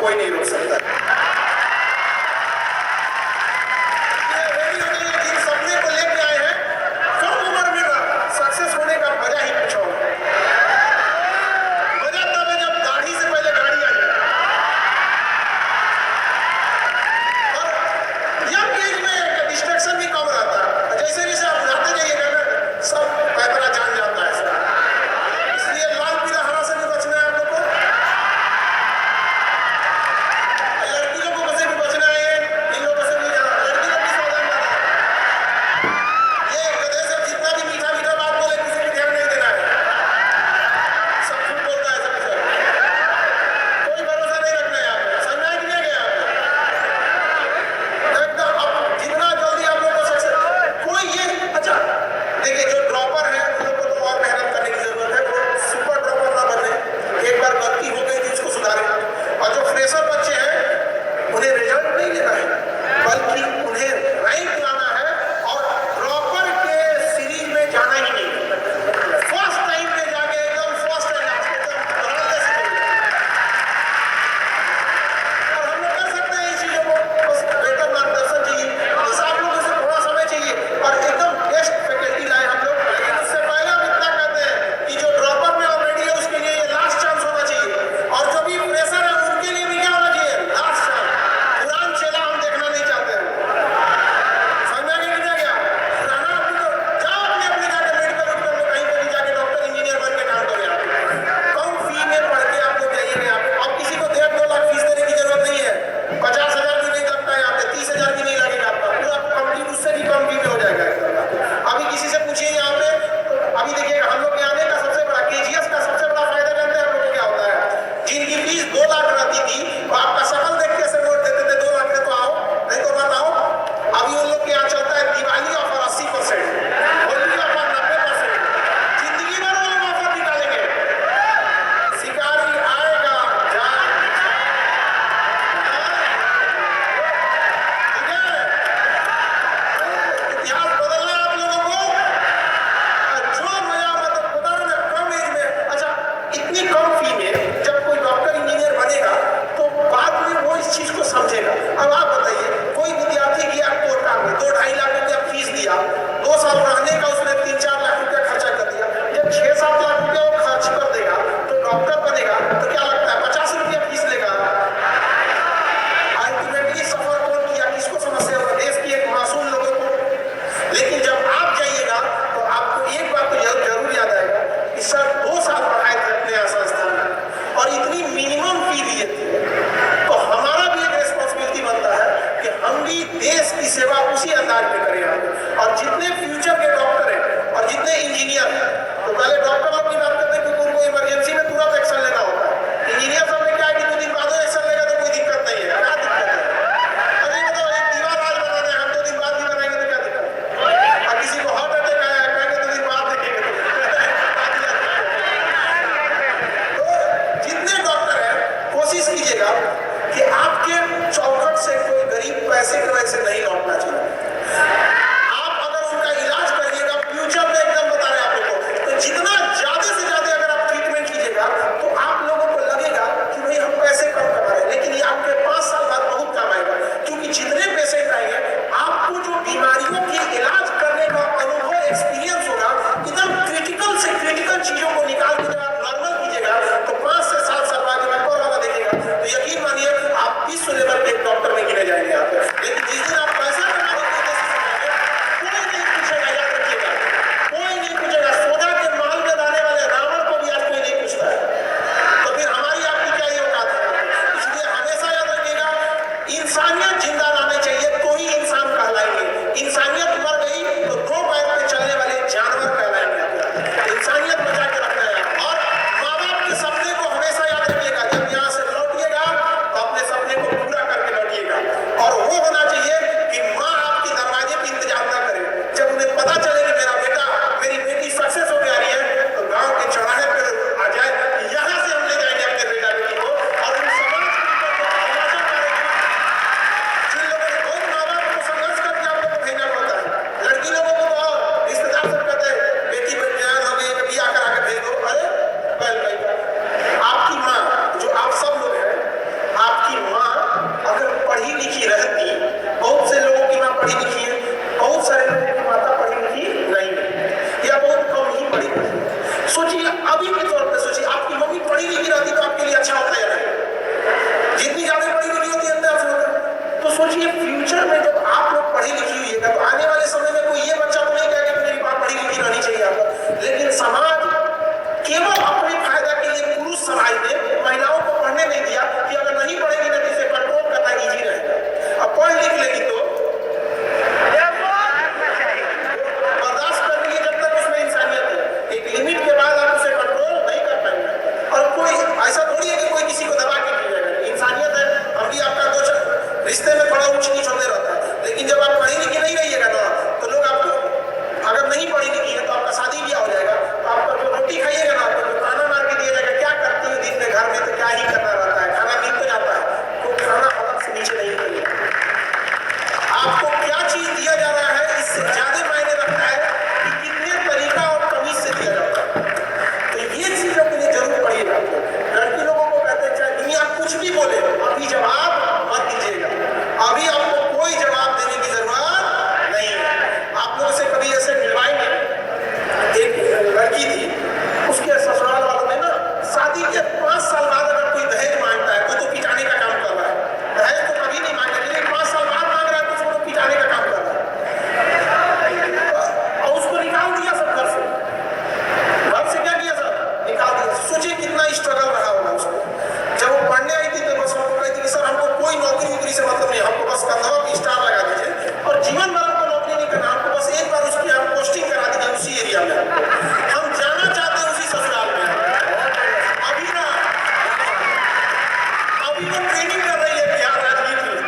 कोई नहीं रोक सकता। जिन सपने को लेके आए हैं, कम उम्र में सक्सेस होने का मजा ही कुछ और है। मजा तब है जब दाढ़ी से पहले गाड़ी आ जाए। और यंग एज में डिस्ट्रैक्शन भी कम रहता है। जैसे जैसे आप जाते जाइएगा ना, सब पैतरा जान जाता है। इसलिए लाल पीला हरा से भी बचना है आप लोग को। लड़की लोगों को से भी बचना है। इन लोगों से भी लड़की लोग भी सावधान रहना है। ये गधे से जितना भी मीठा मीठा बात बोले, किसी को ध्यान नहीं देना है। सब झूठ बोलता है सब कुछ। कोई भरोसा नहीं रखना है यहाँ पे। समझ में नहीं गया एकदम। अब जितना जल्दी आप लोग को सक्सेस कोई ये अच्छा देखिए, जो ड्रॉपर है उन लोगों को तो और मेहनत करने की जरूरत है। वो सुपर ड्रॉपर ना बने। एक बार गलती हो गई थी उसको सुधारें। और जो फ्रेशर बच्चे हैं उन्हें रिजल्ट नहीं लेना है, बल्कि उन्हें रैंक लाना है। और ड्रॉपर के सीरीज में जाना ही नहीं, फर्स्ट टाइम में जाके एकदम फर्स्ट टाइम और हम लोग कर सकते हैं इस चीजों को। बस बेटर मार्गदर्शन चाहिए, बस आप लोगों से थोड़ा समय चाहिए और एकदम बेस्ट फैकल्टी लाए हम लोग। लेकिन उससे पहले हम इतना कहते हैं कि जो ड्रॉपर में ऑलरेडी है उसके लिए ये लास्ट चांस होना चाहिए। और जो भी प्रेशर है उनके लिए भी क्या होना चाहिए, लास्ट चांस। पुरान चेला हम देखना नहीं चाहते हैं। समझा कि नहीं गया? पुराना आदमी तो जाओ अपने अपने जाके मेडिकल में कहीं पे भी जाके डॉक्टर इंजीनियर बन के काम करो। यहाँ पे कम फी में पढ़ के आप लोग जाइएगा। यहाँ पे अब किसी को 1.5-2 लाख फीस देने की जरूरत नहीं है। 50,000 भी नहीं लगता है यहाँ पे, 30,000 भी नहीं लगेगा आपका। पूरा कंप्लीट उससे भी कम फी में हो जाएगा एकदम। अभी किसी से पूछिए यहाँ पे, अभी देखिए हम लोग के आने का सबसे बड़ा केजीएस का सबसे बड़ा फायदा जानते हैं आप लोगों को क्या होता है? जिनकी फीस 2 लाख रहती थी वो आपका शकल देख के से वोट देते थे 2 लाख में तो आओ, नहीं तो मत आओ। अभी उन लोग के यहाँ चलता है दिवाली ऑफर 80%, होली ऑफर 90%। जिंदगी भर वो लोग ऑफर निकालेंगे। शिकारी आएगा जाए, ठीक है? इतिहास बदलना है आप लोगों को। जो मजा मतलब बताओ ना, कम एज में अच्छा इतनी कम फी में जब कोई डॉक्टर इंजीनियर बनेगा तो बाद में वो इस चीज को समझेगा। अब आप बताइए, कोई विद्यार्थी गया कोटा में 2-2.5 लाख रुपया फीस दिया, 2 साल रहने का उसने 3-4 लाख रुपया खर्चा कर दिया। जब 6-7 लाख रुपया वो खर्च कर देगा तो डॉक्टर बनेगा तो क्या लगता है 50 रुपया फीस लेगा? अल्टीमेटली सफर कौन किया, किसको समस्या होगा? देश की एक मासूम लोगों को। लेकिन जब आप जाइएगा तो आपको एक बात तो जरूर याद आएगा कि सर 2 साल पढ़ाए थे अपने यहाँ संस्थान में और इतनी मिनिमम फी दिए थे। तो हमारा भी एक रिस्पॉन्सिबिलिटी बनता है कि हम भी देश की सेवा उसी अंदाज में करें। और जितने फ्यूचर के डॉक्टर हैं और जितने इंजीनियर हैं, तो पहले डॉक्टर लोग की बात करते हैं क्योंकि उनको इमरजेंसी में तुरंत एक्शन लेना होता है। इंजीनियर सब में क्या है कि 2 दिन बाद एक्शन लेगा तो कोई दिक्कत नहीं है। क्या दिक्कत है? अरे बताओ, एक दीवार आज बनाना है, हम 2 दिन बाद भी बनाएंगे तो क्या दिक्कत है? और किसी को हार्ट अटैक आया है, कहेंगे 2 दिन बाद देखेंगे तो जितने डॉक्टर हैं कोशिश कीजिएगा कि आपके चौखट से कोई गरीब पैसे की वजह से नहीं लौटना चाहिए। आप अगर उनका इलाज करिएगा फ्यूचर में, एकदम बता रहे हैं आप लोगों को, तो जितना ज्यादा से ज्यादा अगर आप ट्रीटमेंट कीजिएगा तो आप लोगों को लगेगा कि भाई हम पैसे कम कमा रहे हैं, लेकिन ये आपके 5 साल बाद बहुत काम आएगा। क्योंकि जितने पेशेंट आएंगे आपको जो बीमारियों के इलाज करने का अनुभव, एक्सपीरियंस होगा, एकदम क्रिटिकल से क्रिटिकल चीजों को निकाल के जब आप नॉर्मल कीजिएगा तो 5 से 7 साल बाद जब आप और वाला देखिएगा तो यकीन मानिए आप विश्व लेवल के एक डॉक्टर में गिने जाएंगे यहाँ पे। लेकिन जिस दिन आप पैसा कमाने की कोशिश करेंगे कोई नहीं पूछेगा, याद रखिएगा, कोई नहीं पूछेगा। सोना के महल में रहने वाले रावण को भी आज कोई नहीं पूछता है। तो फिर हमारी आपकी क्या ये औकात है? इसलिए हमेशा याद रखिएगा, इंसानियत जिंदा रहनी चाहिए तो ही इंसान कहलाएंगे। इंसानियत मर गई तो 2 पैर पे चलने वाले जानवर कहलाएंगे। इंसानियत बचा के रखना है। और माँ बाप के सपने को हमेशा याद रखिएगा, जब यहाँ से लौटिएगा तो अपने सपने को पूरा करके लौटिएगा। और वो होना चाहिए लिखी रहती, बहुत से लोगों की माँ पढ़ी लिखी है, बहुत सारे लोगों की माता पढ़ी लिखी नहीं है या बहुत कम ही पढ़ी लिखी है। सोचिए अभी के तौर पे सोचिए, आपकी मम्मी पढ़ी लिखी रहती तो आपके लिए अच्छा होता है नहीं? जितनी ज्यादा पढ़ी लिखी होती है उतना अच्छा होता। तो सोचिए फ्यूचर में जब आप लोग पढ़ी लिखी हुई है तो आने वाले समय में कोई ये बच्चा तो नहीं कहेगा कि मेरी माँ पढ़ी लिखी रहनी चाहिए आपको, लेकिन समाज केवल अपने फायदा के लिए पुरुष समाज ने महिलाओं को पढ़ने नहीं दिया कि अगर नहीं पढ़ेगी ना तो इसे कंट्रोल करना इजी रहेगा। अब पढ़ लिख लेगी तो बर्दाश्त कर लीजिए जब तक उसमें इंसानियत है, एक लिमिट के बाद आप उसे कंट्रोल नहीं कर पाएंगे। और कोई ऐसा थोड़ी है कि कोई किसी को दबा के नहीं जाएगा, इंसानियत है, हम भी आपका दोष रिश्ते में थोड़ा ऊंच नीच होते रहता है, लेकिन जब आप पढ़ी लिखी नहीं रहिएगा ना तो लोग आपको, अगर नहीं पढ़ी लिखी है तो आपका शादी ब्याह हो जाएगा, तो आपका जो रोटी खाइएगा ना आपको तो ताना मार के दिया जाएगा, क्या करती है दिन में घर में, तो क्या ही करना रहता है, खाना मिल तो जाता है, तो खाना अलग से नीचे नहीं करिए। आपको क्या चीज दिया जा रहा है इससे ज्यादा मायने रखता है कि कितने तरीका और तमीज से दिया जाता है। तो ये चीज अपने जरूर पढ़िएगा। लड़की लोगों को कहते हैं चाहे दुनिया कुछ भी बोले अभी जवाब मत दीजिएगा, अभी आपको कोई जवाब देने की जरूरत नहीं है। आप लोगों से कभी ऐसे मिलवाएंगे, एक लड़की थी, उसके ससुराल वालों ने ना शादी के 5 साल बाद अगर कोई दहेज मांगता है तो पिटाने का काम कर रहा है। दहेज तो कभी नहीं मांगा, लेकिन 5 साल बाद मांग रहा है तो उसको पिटाने का काम कर रहा है। और उसको निकाल दिया सब घर से। घर से क्या किया सर? निकाल दिया। सोचिए कितना स्ट्रगल रहा होगा उसको। जब वो पढ़ने आई थी तो बस हमको कहती कि सर हमको कोई नौकरी वोकरी से मतलब नहीं, हमको बस कंधवा की स्टार लगा दीजिए और जीवन भर हमको नौकरी नहीं करना, हमको बस एक बार उसकी हम पोस्टिंग करा दीजिए उसी एरिया में, हम जाना चाहते हैं उसी ससुराल में। अभी ना अभी वो ट्रेनिंग कर रही है बिहार राजनीति में,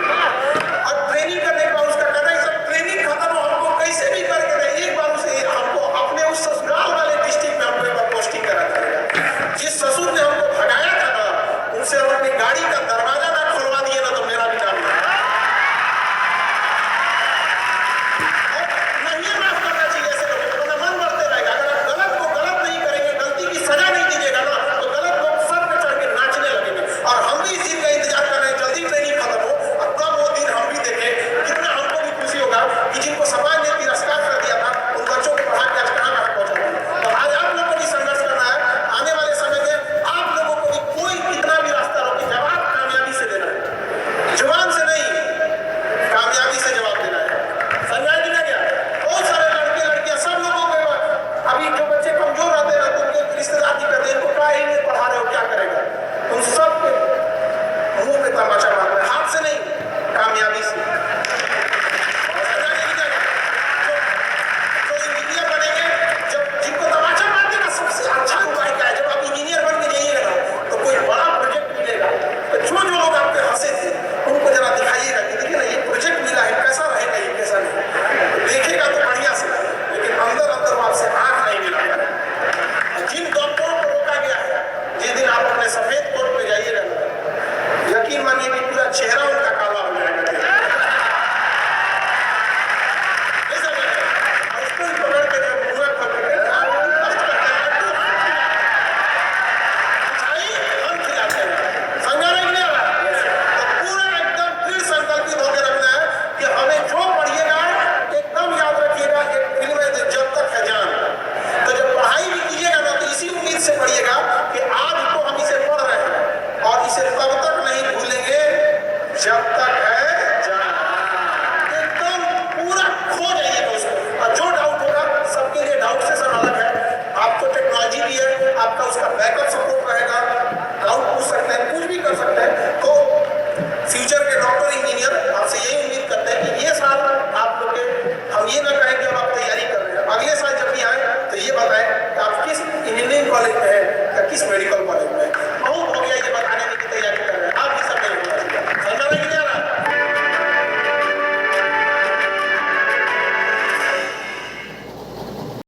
और ट्रेनिंग करने के बाद उसका कहना है सर ट्रेनिंग खत्म हो, हमको कैसे भी करके रहे एक बार उसे हमको अपने उस ससुराल वाले डिस्ट्रिक्ट में हमको एक बार पोस्टिंग करा दीजिएगा। जिस ससुर ने हमको भगाया था ना उनसे हम अपनी गाड़ी का दरवाजा ना खुलवा दिए ना तो मेरा भी काम नहीं माफ करना चाहिए ऐसे लोगों को, मन बढ़ते रहेगा। अगर आप गलत को गलत नहीं करेंगे, गलती की सजा नहीं दीजिएगा ना तो गलत लोग सर पे चढ़ के नाचने लगेंगे। और हम भी इस दिन का इंतजार कर रहे हैं जल्दी ट्रेनिंग खत्म हो और तब वो दिन हम भी देखें, कितना हमको भी खुशी होगा कि जिनको समाज ने तिरस्कार कर दिया था उन बच्चों को पढ़ा के आज कहाँ पहुंचा दिया। तो आज आप लोग को भी संघर्ष करना है, आने वाले समय में आप लोगों को भी कोई कितना भी रास्ता रोके जवाब कामयाबी से देना है, जुबान से नहीं कामयाबी से जवाब देना है। समझा कि ना? क्या बहुत सारे लड़के लड़कियां सब लोगों को, अभी जो बच्चे कमजोर रहते हैं तो उनके रिश्तेदार भी कहते हैं इनको क्या ही नहीं पढ़ा रहे हो, क्या करेगा, उन सब के मुंह पे तमाचा मार रहे हैं, हाथ से नहीं कामयाबी से। समझा कि ना? जो इंजीनियर बनेंगे, जब जिनको तमाचा मारने का सबसे अच्छा उपाय क्या है, जब आप इंजीनियर बन के जाइएगा ना तो कोई बड़ा प्रोजेक्ट मिलेगा तो जो जो लोग आप पे हंसे थे उनको जरा दिखाइएगा कि देखिए ना ये प्रोजेक्ट मिला है, कैसा रहेगा ये कैसा नहीं, देखेगा तो बढ़िया से, लेकिन अंदर अंदर वो आपसे आंख नहीं मिला करेगा। जिन डॉक्टरों को रोका गया है, जिस दिन आप अपने सफेद कोट पे जाइएगा ना यकीन मानिए कि पूरा चेहरा उनका काला हो जाएगा। ऐसा नहीं है, और उसको भी पकड़ के जब मुंह पकड़ के आप कष्ट करते हैं तो मिठाई हम खिलाते हैं। समझा नहीं आ रहा? तो पूरा एकदम दृढ़ संकल्पित होकर रखना है कि हमें जो पढ़िएगा एकदम याद रखिएगा, एक फिल्म है जब तक है जान, तो जब पढ़ाई भी कीजिएगा ना तो इसी उम्मीद से पढ़िएगा कि आज तो हम इसे पढ़ रहे हैं और इसे तब तक नहीं भूलेंगे जब